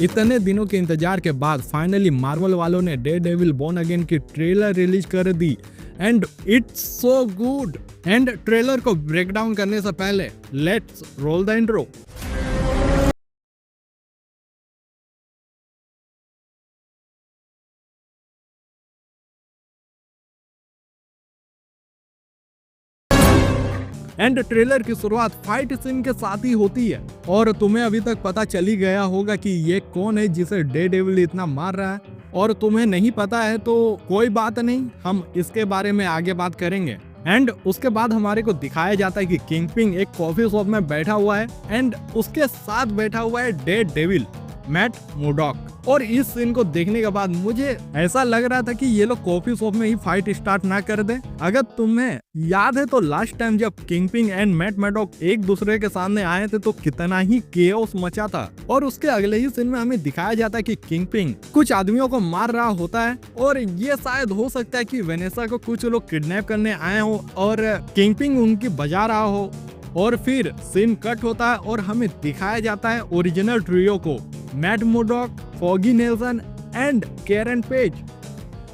इतने दिनों के इंतजार के बाद फाइनली मार्वल वालों ने डेयरडेविल बोर्न अगेन की ट्रेलर रिलीज कर दी and it's so good. And trailer को ब्रेक डाउन करने से पहले let's roll the intro. And trailer की शुरुआत फाइट सीन के साथ ही होती है और तुम्हें अभी तक पता चल ही गया होगा कि ये कौन है जिसे डेयरडेविल इतना मार रहा है। और तुम्हें नहीं पता है तो कोई बात नहीं, हम इसके बारे में आगे बात करेंगे। एंड उसके बाद हमारे को दिखाया जाता है कि किंगपिन एक कॉफी शॉप में बैठा हुआ है एंड उसके साथ बैठा हुआ है डेयरडेविल मैट मुर्डॉक। और इस सीन को देखने के बाद मुझे ऐसा लग रहा था कि ये लोग कॉफी शॉप में ही फाइट स्टार्ट ना कर दे। अगर तुम्हें याद है तो लास्ट टाइम जब किंगपिन एंड मैट मुर्डॉक एक दूसरे के सामने आए थे तो कितना ही केओस मचा था। और उसके अगले ही सीन में हमें दिखाया जाता है कि किंगपिन कुछ आदमियों को मार रहा होता है और ये शायद हो सकता है कि वेनेसा को कुछ लोग किडनैप करने आए हो और किंगपिन उनकी बजा रहा हो। और फिर सीन कट होता है और हमें दिखाया जाता है ओरिजिनल ट्रियो को, Matt Murdock, Foggy Nelson and Karen Page.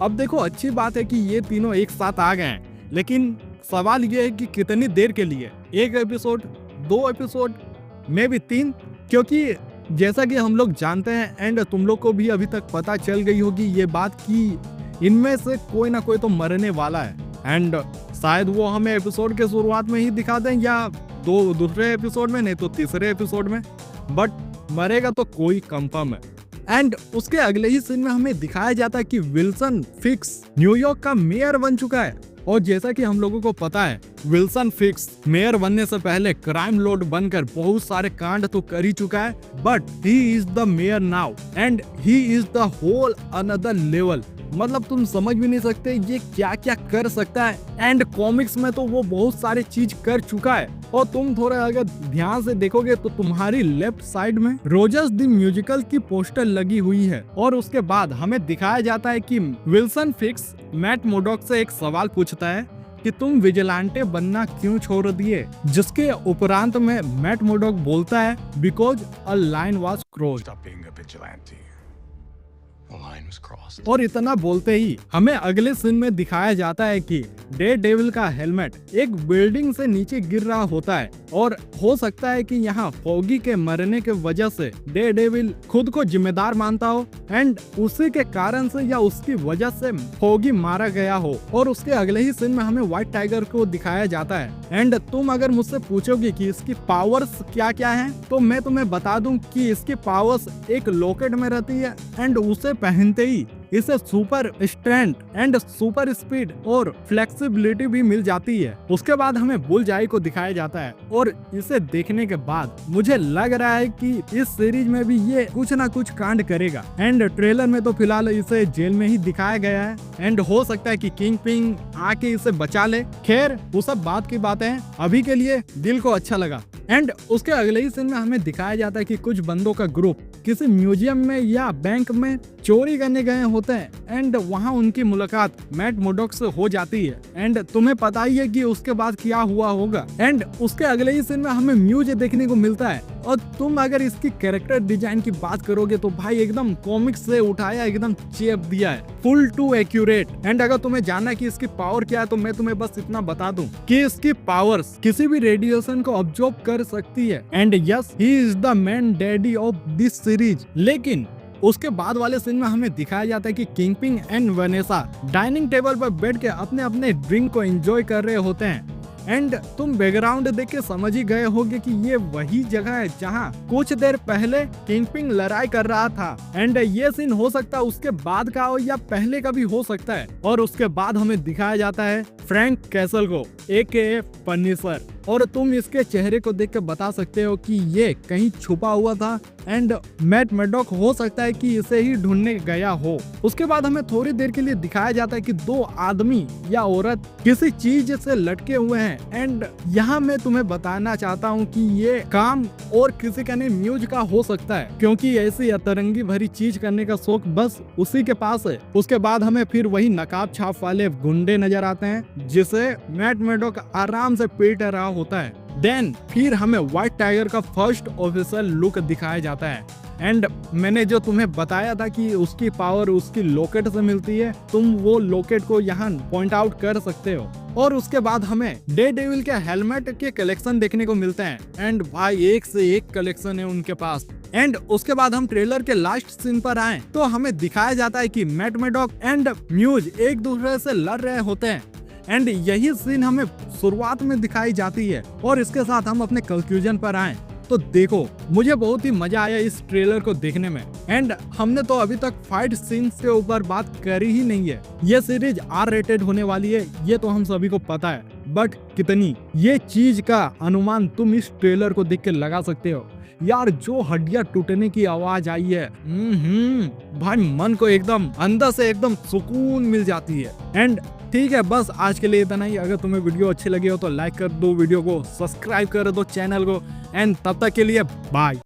अब देखो अच्छी बात है कि ये तीनों एक साथ आ गए हैं, लेकिन सवाल ये है कि कितनी देर के लिए, एक एपिसोड, 2 एपिसोड, मे भी 3, क्योंकि जैसा कि हम लोग जानते हैं एंड तुम लोग को भी अभी तक पता चल गई होगी ये बात कि इनमें से कोई ना कोई तो मरने वाला है। एंड शायद वो हमें एपिसोड के शुरुआत में ही दिखा दें या दूसरे एपिसोड में, नहीं तो तीसरे एपिसोड में, बट मरेगा तो कोई कंफर्म है। एंड उसके अगले ही सीन में हमें दिखाया जाता है कि विल्सन फिक्स न्यूयॉर्क का मेयर बन चुका है। और जैसा कि हम लोगों को पता है विल्सन फिक्स मेयर बनने से पहले क्राइम लॉर्ड बनकर बहुत सारे कांड तो कर ही चुका है, but he is the mayor now and he is the whole another level. मतलब तुम समझ भी नहीं सकते ये क्या क्या कर सकता है। एंड कॉमिक्स में तो वो बहुत सारी चीज कर चुका है। और तुम थोड़ा अगर ध्यान से देखोगे तो तुम्हारी लेफ्ट साइड में रोजर्स द म्यूजिकल की पोस्टर लगी हुई है। और उसके बाद हमें दिखाया जाता है कि विल्सन फिक्स मैट मुर्डॉक से एक सवाल पूछता है कि तुम विजिलेंटे बनना क्यों छोड़ दिए, जिसके उपरांत में मैट मुर्डॉक बोलता है because a line was crossed. और इतना बोलते ही हमें अगले सीन में दिखाया जाता है कि डेयरडेविल का हेलमेट एक बिल्डिंग से नीचे गिर रहा होता है और हो सकता है कि यहाँ फॉगी के मरने के वजह से डेयरडेविल खुद को जिम्मेदार मानता हो एंड उसी के कारण से या उसकी वजह से फॉगी मारा गया हो। और उसके अगले ही सीन में हमें व्हाइट टाइगर को दिखाया जाता है। एंड तुम अगर मुझसे पूछोगे कि इसकी पावर्स क्या क्या हैं, तो मैं तुम्हें बता दूं कि इसकी पावर्स एक लॉकेट में रहती है एंड उसे पहनते ही इसे super strength and super speed और फ्लेक्सिबिलिटी भी मिल जाती है। उसके बाद हमें बुलजाई को दिखाया जाता है और इसे देखने के बाद मुझे लग रहा है कि इस सीरीज में भी ये कुछ ना कुछ कांड करेगा। एंड ट्रेलर में तो फिलहाल इसे जेल में ही दिखाया गया है एंड हो सकता है कि किंगपिन आके इसे बचा ले। खैर वो सब बात की बातें हैं, अभी के लिए दिल को अच्छा लगा। एंड उसके अगले ही सीन में हमें दिखाया जाता है कि कुछ बंदों का ग्रुप किसी म्यूजियम में या बैंक में चोरी करने गए होते हैं एंड वहां उनकी मुलाकात मैट मुर्डॉक से हो जाती है। एंड तुम्हें पता ही है कि उसके बाद क्या हुआ होगा। एंड उसके अगले ही सीन में हमें म्यूज देखने को मिलता है और तुम अगर इसकी कैरेक्टर डिजाइन की बात करोगे तो भाई एकदम कॉमिक्स से उठाया, एकदम चेप दिया है, फुल टू एक्यूरेट। एंड अगर तुम्हें जानना है कि इसकी पावर क्या है तो मैं तुम्हें बस इतना बता दूं कि इसकी पावर्स किसी भी रेडिएशन को ऑब्जॉर्ब कर सकती है। And yes, he is the man daddy of this series. लेकिन उसके बाद वाले सीन में हमें दिखाया जाता है कि kingpin and Vanessa dining table पर बैठ के अपने अपने ड्रिंक को एंजॉय कर रहे होते हैं। एंड तुम बैकग्राउंड देख के समझ ही गए होगे कि ये वही जगह है जहाँ कुछ देर पहले किंगपिन लड़ाई कर रहा था। एंड ये सीन हो सकता है उसके बाद का हो या पहले का भी हो सकता है। और उसके बाद हमें दिखाया जाता है फ्रैंक कैसल को, AKA पनिशर। और तुम इसके चेहरे को देख के बता सकते हो कि ये कहीं छुपा हुआ था एंड मैट मुर्डॉक हो सकता है कि इसे ही ढूंढने गया हो। उसके बाद हमें थोड़ी देर के लिए दिखाया जाता है कि 2 आदमी या औरत किसी चीज से लटके हुए हैं। एंड यहाँ मैं तुम्हें बताना चाहता हूँ कि ये काम और किसी का नहीं म्यूज का हो सकता है, क्योंकि ऐसी अतरंगी भरी चीज करने का शौक बस उसी के पास है। उसके बाद हमें फिर वही नकाब छाप वाले गुंडे नजर आते हैं जिसे मैट मुर्डॉक आराम से पीट रहा होता है। देन फिर हमें व्हाइट टाइगर का फर्स्ट ऑफिशियल लुक दिखाया जाता है एंड मैंने जो तुम्हें बताया था कि उसकी पावर उसकी लॉकेट से मिलती है, तुम वो लॉकेट को यहाँ पॉइंट आउट कर सकते हो। और उसके बाद हमें डेयरडेविल के हेलमेट के कलेक्शन देखने को मिलते हैं एंड भाई एक से एक कलेक्शन है उनके पास। एंड उसके बाद हम ट्रेलर के लास्ट सीन पर आए तो हमें दिखाया जाता है कि मैट मैडॉक एंड म्यूज एक दूसरे से लड़ रहे होते हैं एंड यही सीन हमें शुरुआत में दिखाई जाती है। और इसके साथ हम अपने कंक्लूजन पर आए तो देखो, मुझे बहुत ही मजा आया इस ट्रेलर को देखने में। एंड हमने तो अभी तक फाइट सीन्स के ऊपर बात करी ही नहीं है। ये सीरीज R रेटेड होने वाली है, ये तो हम सभी को पता है, बट कितनी, ये चीज का अनुमान तुम इस ट्रेलर को देख के लगा सकते हो। यार जो हड्डियां टूटने की आवाज आई है, भाई मन को एकदम अंदर से एकदम सुकून मिल जाती है। एंड ठीक है, बस आज के लिए इतना ही। अगर तुम्हें वीडियो अच्छी लगी हो तो लाइक कर दो वीडियो को, सब्सक्राइब कर दो चैनल को एंड तब तक के लिए बाय।